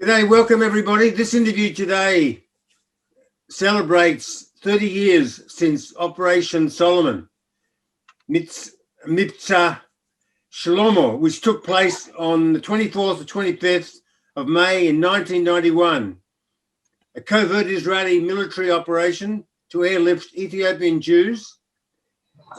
G'day, welcome everybody. This interview today celebrates 30 years since Operation Solomon, Mibza Shlomo, which took place on the 24th to 25th of May in 1991. A covert Israeli military operation to airlift Ethiopian Jews,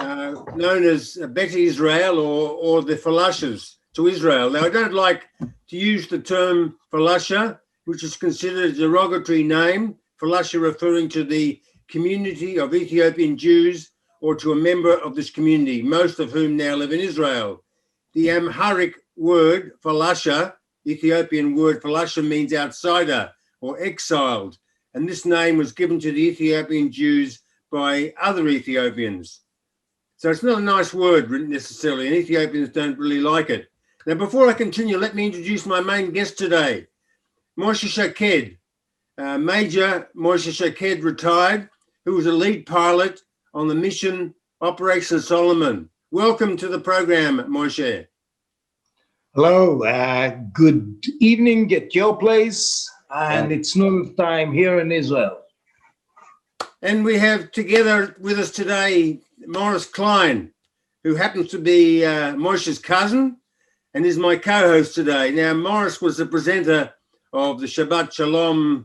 known as Beta Israel or the Falashas, to Israel. Now, I don't like to use the term Falasha, which is considered a derogatory name, Falasha referring to the community of Ethiopian Jews or to a member of this community, most of whom now live in Israel. The Amharic word Falasha, Ethiopian word Falasha, means outsider or exiled, and this name was given to the Ethiopian Jews by other Ethiopians. So it's not a nice word necessarily, and Ethiopians don't really like it. Now, before I continue, let me introduce my main guest today, Moshe Shaked, Major Moshe Shaked, retired, who was a lead pilot on the mission Operation Solomon. Welcome to the program, Moshe. Hello, good evening at your place, and it's noon time here in Israel. And we have together with us today Maurice Klein, who happens to be Moshe's cousin and is my co-host today. Now, Maurice was the presenter of the Shabbat Shalom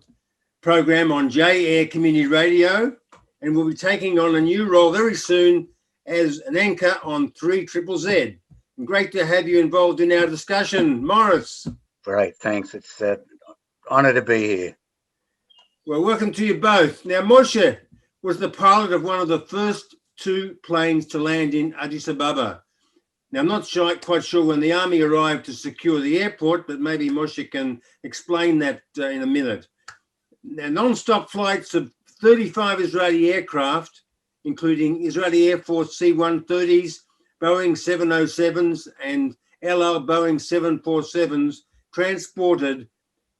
program on J-Air Community Radio and will be taking on a new role very soon as an anchor on 3ZZZ. And great to have you involved in our discussion, Maurice. Great, thanks. It's an honor to be here. Well, welcome to you both. Now, Moshe was the pilot of one of the first two planes to land in Addis Ababa. Now, I'm not quite sure when the army arrived to secure the airport, but maybe Moshe can explain that in a minute. Now, non-stop flights of 35 Israeli aircraft, including Israeli Air Force C-130s, Boeing 707s, and LR Boeing 747s, transported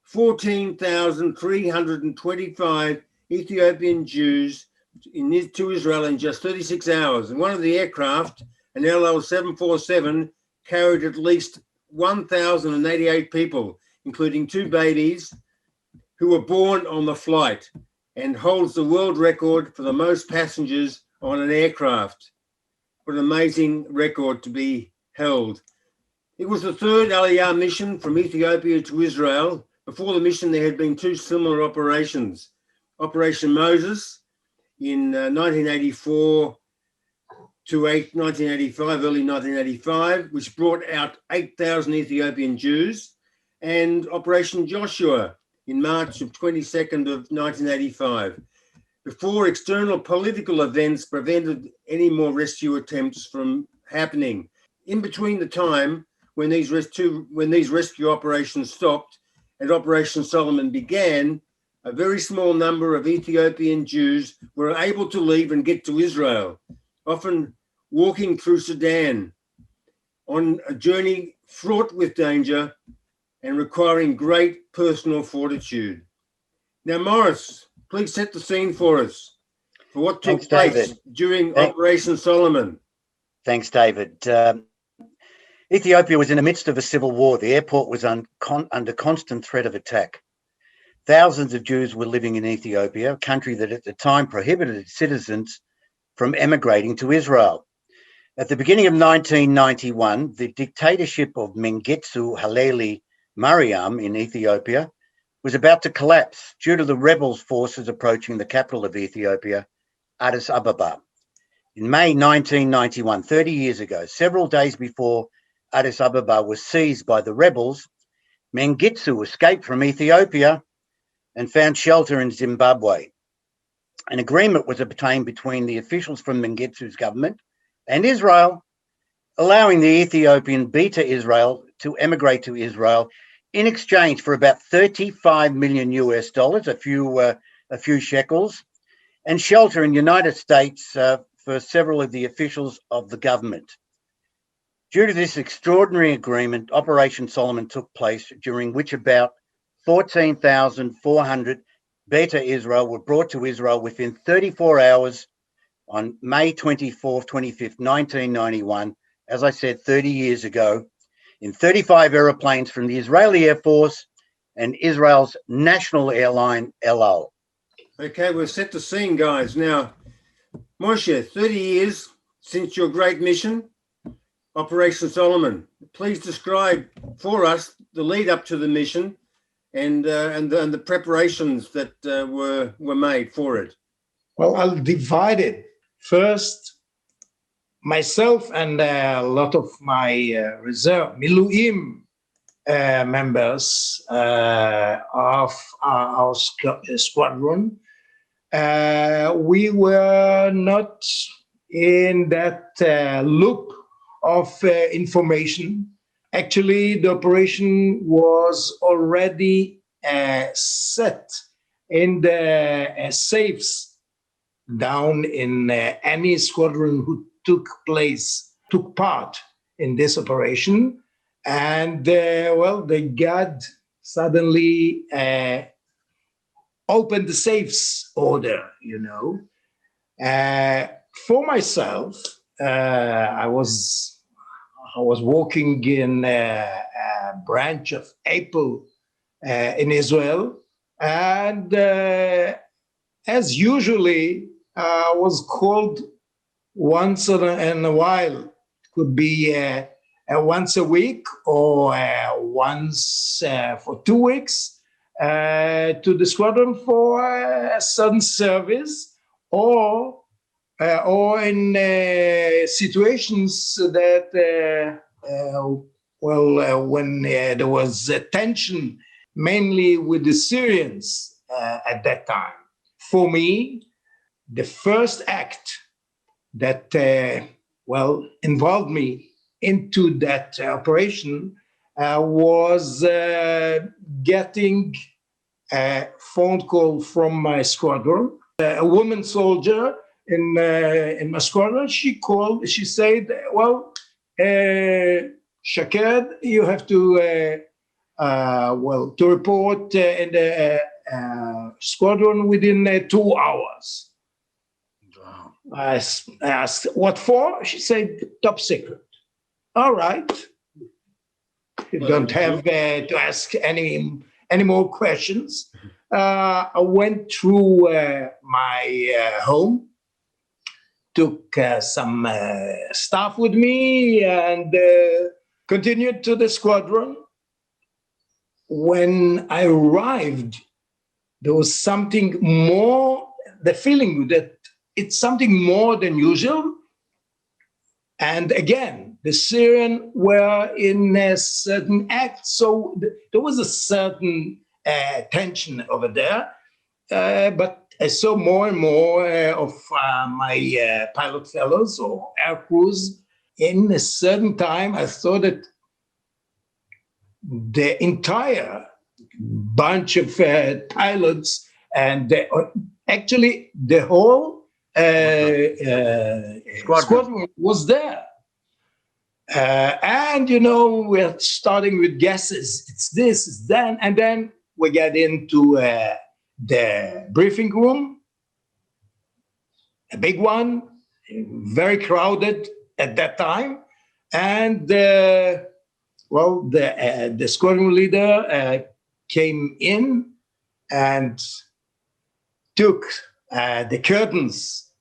14,325 Ethiopian Jews to Israel in just 36 hours. And one of the aircraft, an LL 747, carried at least 1,088 people, including two babies who were born on the flight, and holds the world record for the most passengers on an aircraft. What an amazing record to be held. It was the third Aliyah mission from Ethiopia to Israel. Before the mission, there had been two similar operations. Operation Moses in 1984 to 1985, early 1985, which brought out 8,000 Ethiopian Jews, and Operation Joshua in March of 22nd of 1985, before external political events prevented any more rescue attempts from happening. In between the time when these rescue operations stopped and Operation Solomon began, a very small number of Ethiopian Jews were able to leave and get to Israel, often walking through Sudan on a journey fraught with danger and requiring great personal fortitude. Now, Maurice, please set the scene for us for what took place during Operation Solomon. Thanks, David. Ethiopia was in the midst of a civil war. The airport was under constant threat of attack. Thousands of Jews were living in Ethiopia, a country that at the time prohibited its citizens from emigrating to Israel. At the beginning of 1991, the dictatorship of Mengistu Haile Mariam in Ethiopia was about to collapse due to the rebels' forces approaching the capital of Ethiopia, Addis Ababa. In May 1991, 30 years ago, several days before Addis Ababa was seized by the rebels, Mengistu escaped from Ethiopia and found shelter in Zimbabwe. An agreement was obtained between the officials from Mengistu's government and Israel, allowing the Ethiopian Beta Israel to emigrate to Israel in exchange for about $35 million US, a few shekels, and shelter in the United States for several of the officials of the government. Due to this extraordinary agreement, Operation Solomon took place, during which about 14,400 Beta Israel were brought to Israel within 34 hours on May 24th, 25th, 1991, as I said, 30 years ago, in 35 aeroplanes from the Israeli Air Force and Israel's national airline, El Al. Okay, we've set the scene, guys. Now, Moshe, 30 years since your great mission, Operation Solomon. Please describe for us the lead up to the mission and the preparations that were made for it. Well, I'll divide it. First, myself and a lot of my reserve Miluim members of our squadron, we were not in that loop of information. Actually, the operation was already set in the safes down in any squadron who took part in this operation. And well, the God suddenly opened the safes order, you know. For myself, I was working in a branch of Apple in Israel, and as usually, I was called once in a while. It could be once a week or once for 2 weeks to the squadron for a sudden service, or in situations that when there was tension, mainly with the Syrians at that time. For me, the first act that involved me into that operation was getting a phone call from my squadron. A woman soldier in my squadron, she called. She said, "Well, Shaked, you have to report in the squadron within 2 hours." I asked, "What for?" She said, "Top secret." All right. You don't have to ask any more questions. I went through my home, took some stuff with me, and continued to the squadron. When I arrived, there was something more, the feeling that it's something more than usual. And again, the Syrians were in a certain act, so there was a certain tension over there. But I saw more and more of my pilot fellows or air crews. In a certain time, I saw that the entire bunch of pilots and actually the whole squadron was there. And, you know, we're starting with guesses. It's this, it's that. And then we get into the briefing room, a big one, very crowded at that time. And, the squadron leader came in and took the curtains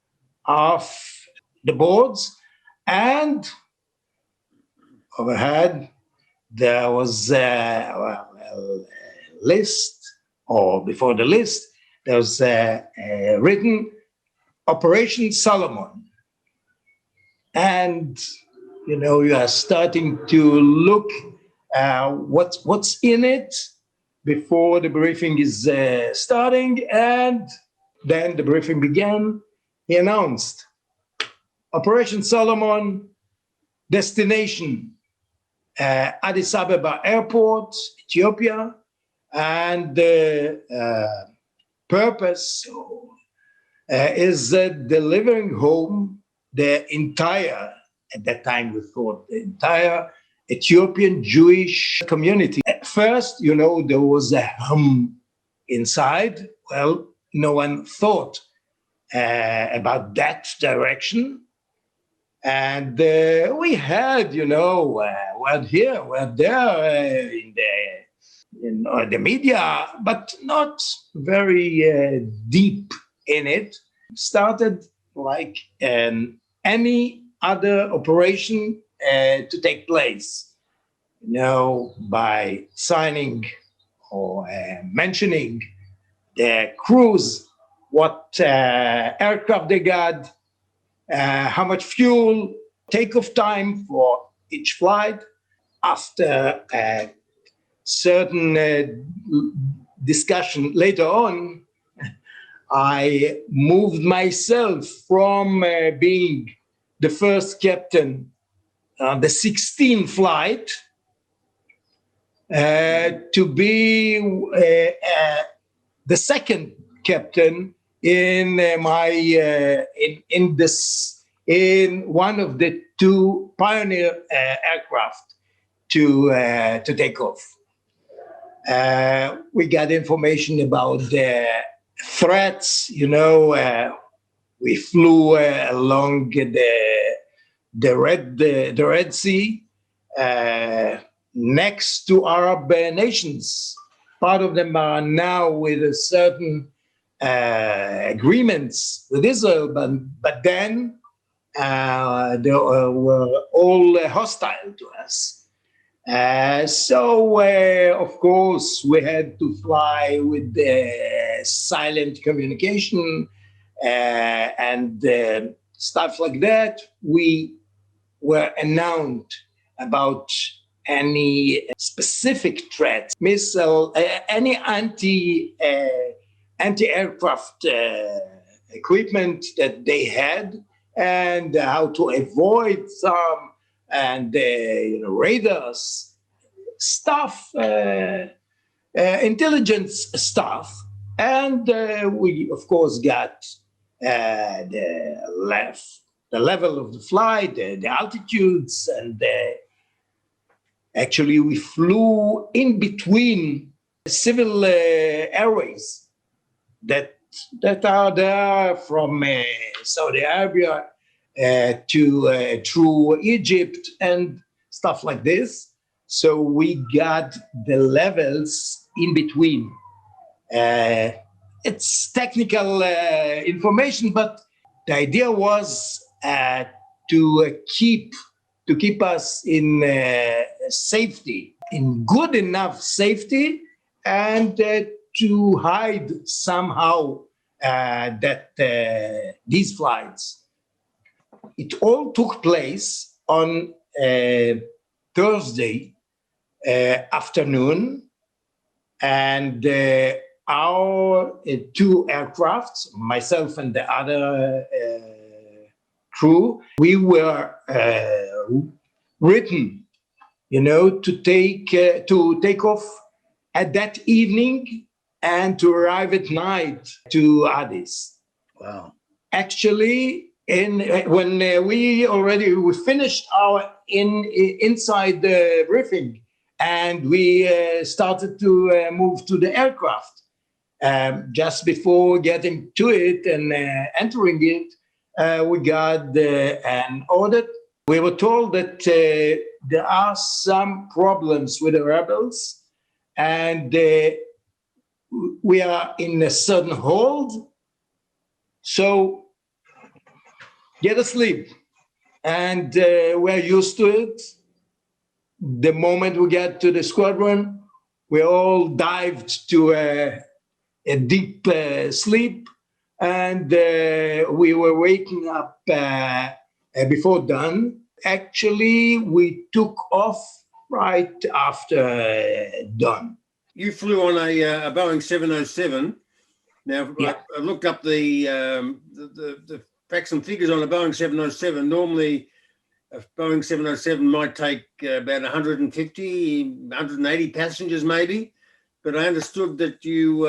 off the boards, and overhead there was a list, or before the list there was written Operation Solomon. And you know, you are starting to look what's in it before the briefing is starting. And then the briefing began. He announced Operation Solomon, destination Addis Ababa Airport, Ethiopia, and the purpose is delivering home the entire, at that time we thought, the entire Ethiopian Jewish community. At first, you know, there was a hum inside. Well, no one thought about that direction. And we had, you know, we're here, we're there in the the media, but not very deep in it. Started like any other operation to take place, by signing or mentioning the crews, what aircraft they got, how much fuel, takeoff time for each flight. After a certain discussion later on, I moved myself from being the first captain on the 16th flight to be the second captain in in one of the two Pioneer aircraft to take off. We got information about the threats. We flew along the Red Sea, next to Arab nations. Part of them are now with a certain agreements with Israel, but then they were all hostile to us. So, of course, we had to fly with silent communication and stuff like that. We were announced about any specific threats, missile, any anti-aircraft equipment that they had, and how to avoid some, and radars, stuff, intelligence stuff. And we, of course, got the level of the flight, the altitudes, and actually we flew in between civil airways that are there from Saudi Arabia to through Egypt and stuff like this. So we got the levels in between. It's technical information, but the idea was to keep us in safety, in good enough safety, and to hide somehow that these flights. It all took place on Thursday afternoon, and our two aircrafts, myself and the other crew, we were written, to take off at that evening and to arrive at night to Addis. Wow! Actually, when we finished our inside the briefing, and we started to move to the aircraft. Just before getting to it and entering it, we got an audit. We were told that there are some problems with the rebels, and we are in a sudden hold. So get asleep. And we're used to it. The moment we get to the squadron, we all dived to a deep sleep, and we were waking up before dawn. Actually, we took off right after dawn. You flew on a Boeing 707. Now, yeah. I looked up the facts and figures on a Boeing 707. Normally, a Boeing 707 might take about 150, 180 passengers maybe, but I understood that you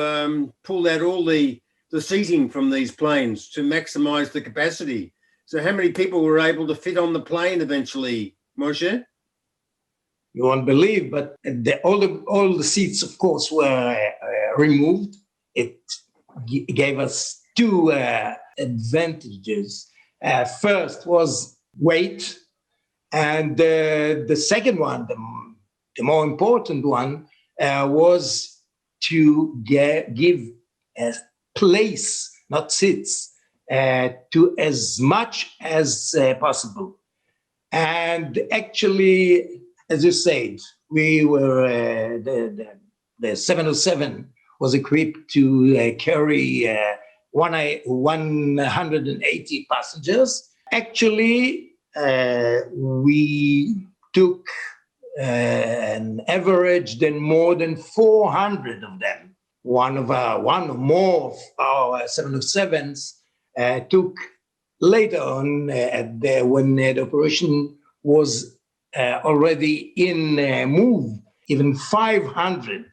pulled out all the seating from these planes to maximize the capacity. So how many people were able to fit on the plane eventually, Moshe? You won't believe, but all the seats, of course, were removed. It gave us two advantages. First was weight. And the second one, the more important one, was to give a place, not seats, to as much as possible. And actually, as you said, we were the 707 was equipped to carry 180 passengers. Actually, we took an average than more than 400 of them. One or more of our 707s took later on when the operation was already in move, even 500.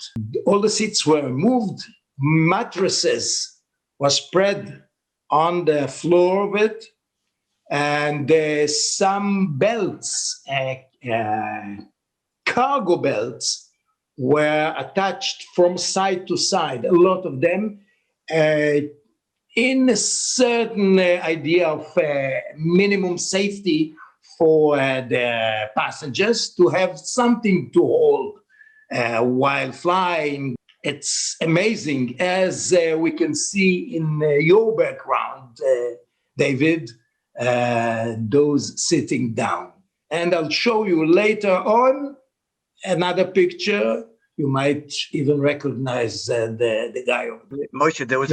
All the seats were moved, mattresses were spread on the floor of it, and some belts, cargo belts, were attached from side to side, a lot of them, in a certain idea of minimum safety for the passengers to have something to hold while flying. It's amazing, as we can see in your background, David, those sitting down. And I'll show you later on another picture. You might even recognize the guy over there. Moshe, there was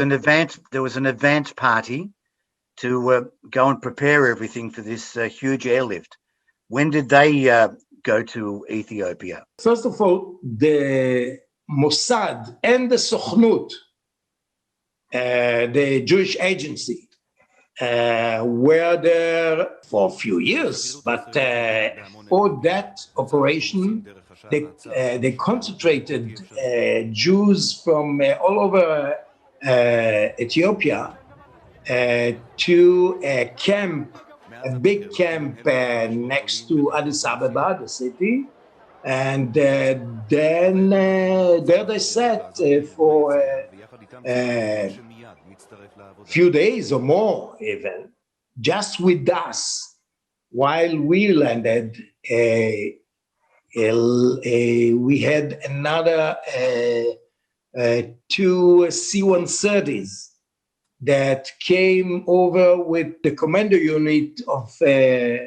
an advance party to go and prepare everything for this huge airlift. When did they go to Ethiopia? First of all, the Mossad and the Sochnut, the Jewish agency, were there for a few years, but for that operation, they concentrated Jews from all over Ethiopia to a camp, a big camp next to Addis Ababa, the city. And then there they sat for a few days or more even, just with us. While we landed, we had another two C-130s that came over with the commander unit of the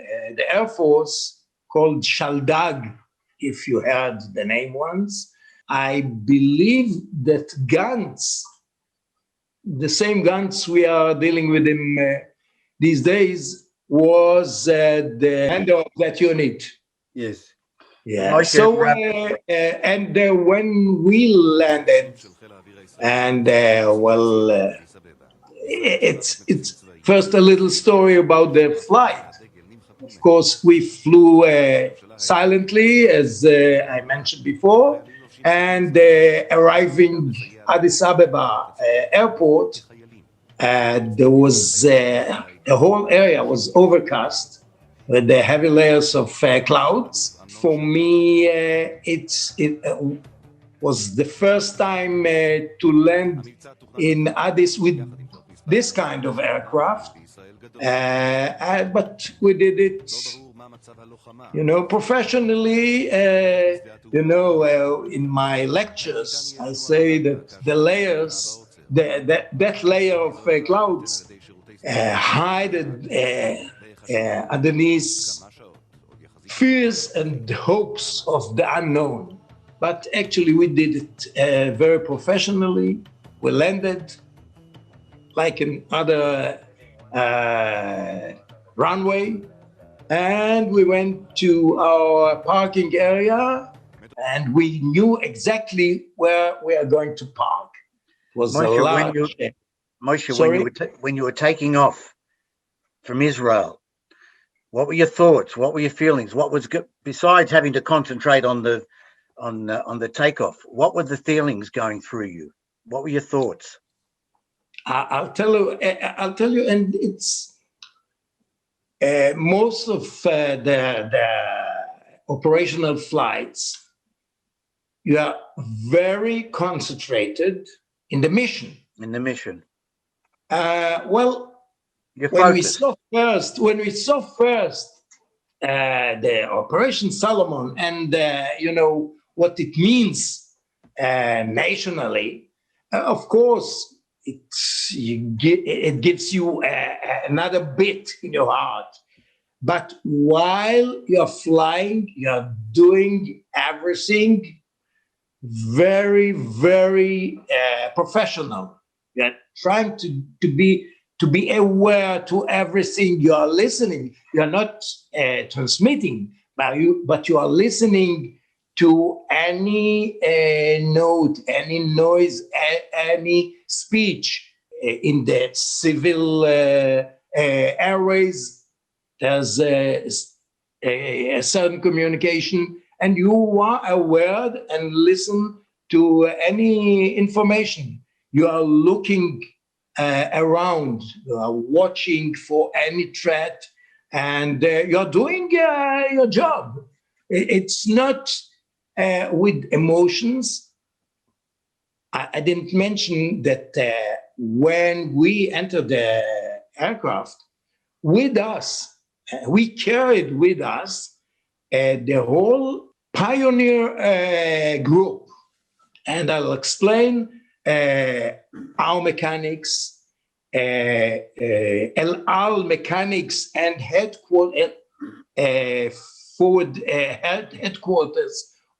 Air Force called Shaldag, if you heard the name once. I believe that guns, the same guns we are dealing with in these days, was the handler of that unit. Yes. Yeah. So, and when we landed, and it's first a little story about the flight. Of course, we flew silently, as I mentioned before, and arriving Addis Ababa airport, there was the whole area was overcast with the heavy layers of clouds. For me, it was the first time to land in Addis with this kind of aircraft, but we did it, professionally. In my lectures, I say that the layers, that layer of clouds, hide underneath fears and hopes of the unknown. But actually, we did it very professionally. We landed like in other runway, and we went to our parking area, and we knew exactly where we are going to park. It was Moshe, a large... Moshe, when you were taking off from Israel, what were your thoughts? What were your feelings? What was good, besides having to concentrate on the takeoff? What were the feelings going through you? What were your thoughts? I'll tell you, and it's most of the operational flights, you are very concentrated in the mission. When we saw first the Operation Solomon, and what it means nationally, of course, it gives you another bit in your heart. But while you're flying, you're doing everything very, very professional. You're trying to be aware to everything you are listening. You're not transmitting, but you are listening to any note, any noise, any speech in the civil airways. There's a certain communication, and you are aware and listen to any information. You are looking around, you are watching for any threat, and you're doing your job. It's not with emotions. I didn't mention that when we entered the aircraft, with us, we carried with us the whole pioneer group. And I'll explain our mechanics, El Al mechanics and headquarters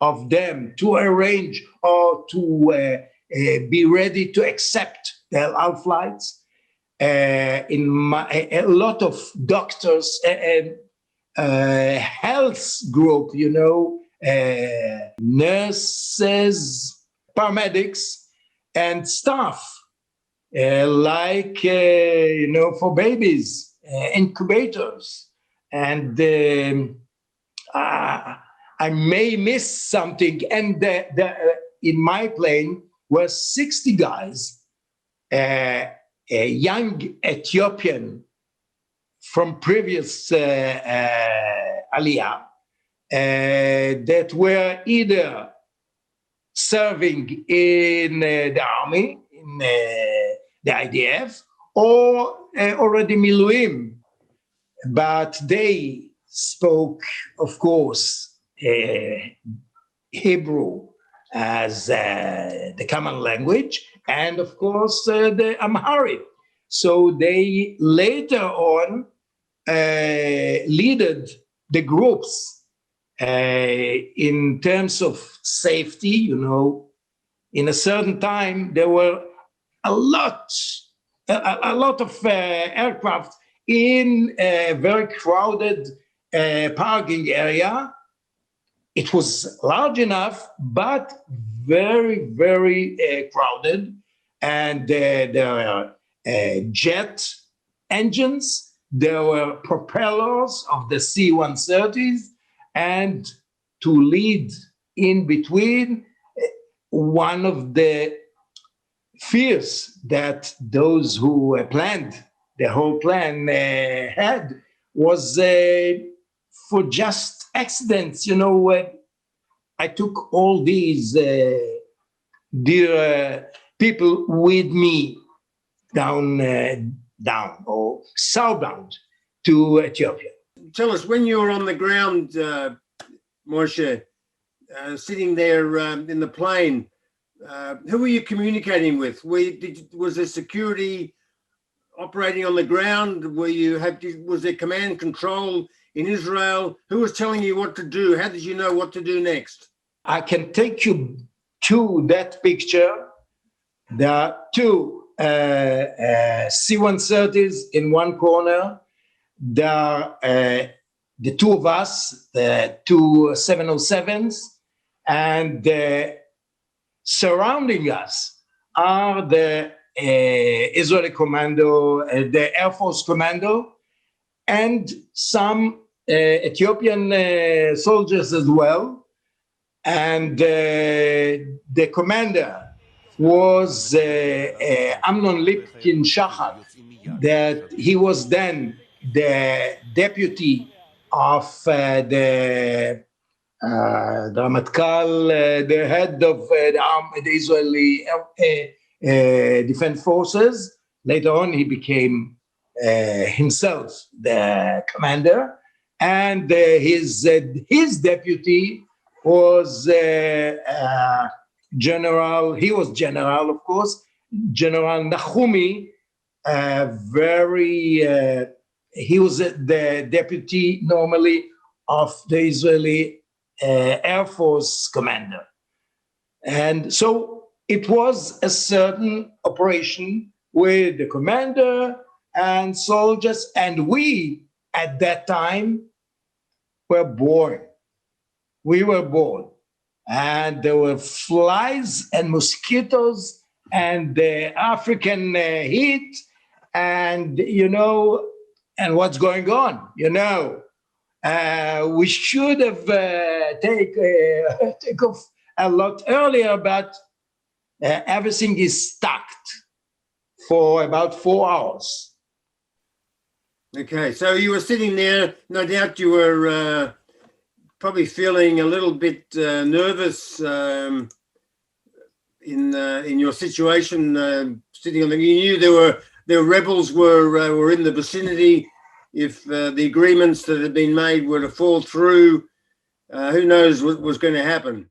of them to arrange or to be ready to accept the El Al flights. A lot of doctors and health group, nurses, paramedics, and staff, for babies, incubators. And I may miss something. And in my plane were 60 guys, a young Ethiopian from previous Aliyah that were either serving in the army, in the IDF, or already Miluim. But they spoke, of course, Hebrew as the common language, and of course the Amharic. So they later on leaded the groups in terms of safety. In a certain time there were a lot of aircraft in a very crowded parking area. It was large enough, but very, very crowded. And there were jet engines, there were propellers of the C-130s, and to lead in between, one of the fears that those who planned the whole plan had was for just accidents. I took all these dear people with me down or southbound to Ethiopia. Tell us, when you were on the ground, Moshe, sitting there in the plane, who were you communicating with? Was there security operating on the ground? Was there command control in Israel? Who was telling you what to do? How did you know what to do next? I can take you to that picture. There are two C-130s in one corner. There are the two of us, the two 707s, and surrounding us are the Israeli commando, the Air Force commando, and some Ethiopian soldiers as well. And the commander was Amnon Lipkin Shachat, that he was then the deputy of the Ramatkal, the head of the Israeli Defense Forces. Later on, he became himself the commander, and his deputy was General, he was general, of course, General Nachumi, he was the deputy normally of the Israeli Air Force commander. And so it was a certain operation with the commander and soldiers, and we at that time were bored. We were bored. And there were flies and mosquitoes and the African heat, and and what's going on, we should have take off a lot earlier, but everything is stuck for about 4 hours. Okay, so you were sitting there, no doubt you were probably feeling a little bit nervous in your situation, sitting on the. You knew there were rebels were in the vicinity. If the agreements that had been made were to fall through, who knows what was going to happen?